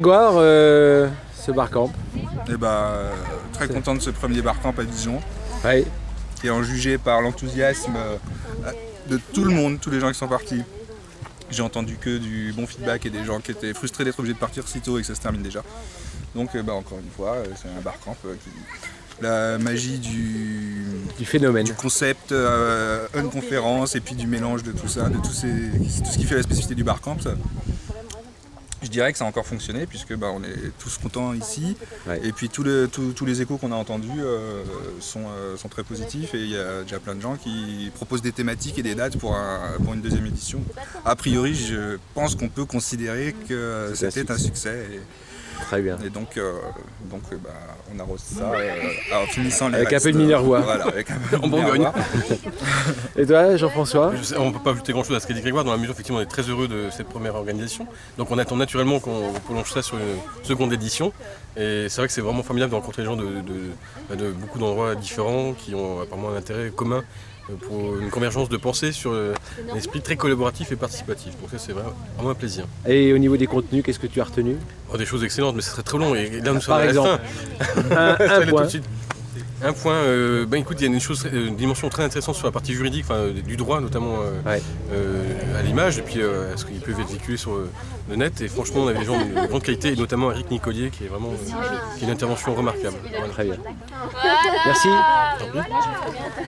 Grégoire, ce barcamp. Et très content de ce premier barcamp à Dijon, Oui. qui est en jugé par l'enthousiasme de tout le monde, tous les gens qui sont partis. J'ai entendu que du bon feedback et des gens qui étaient frustrés d'être obligés de partir si tôt et que ça se termine déjà. Donc encore une fois, c'est un barcamp qui... La magie du phénomène. Du concept, une conférence et puis du mélange de tout ça, de tout ce qui fait la spécificité du barcamp. Je dirais que ça a encore fonctionné puisque on est tous contents ici. Ouais. Et puis tous les échos qu'on a entendus sont très positifs et il y a déjà plein de gens qui proposent des thématiques et des dates pour une deuxième édition. A priori, je pense qu'on peut considérer que c'était un succès. Très bien. Et donc on arrose ça en finissant les avec restes, un peu de Minervois. Voilà, avec un peu de En Bourgogne. Minervois. Et toi, Jean-François? On ne peut pas ajouter grand-chose à ce qu'a dit Grégoire, dans la mesure effectivement on est très heureux de cette première organisation. Donc on attend naturellement qu'on prolonge ça sur une seconde édition. Et c'est vrai que c'est vraiment formidable de rencontrer des gens de beaucoup d'endroits différents qui ont apparemment un intérêt commun pour une convergence de pensée sur un esprit très collaboratif et participatif. Donc ça c'est vraiment un plaisir. Et au niveau des contenus, qu'est-ce que tu as retenu? Des choses excellentes, mais ce serait trop long. Et là nous sommes Par à la exemple, fin. un point. Un point, écoute, il y a une dimension très intéressante sur la partie juridique, du droit notamment à l'image, et puis ce qu'ils peuvent véhiculer sur le net. Et franchement, on avait des gens de grande qualité, et notamment Eric Nicolier, qui est vraiment qui est une intervention remarquable. Voilà. Très bien. Merci.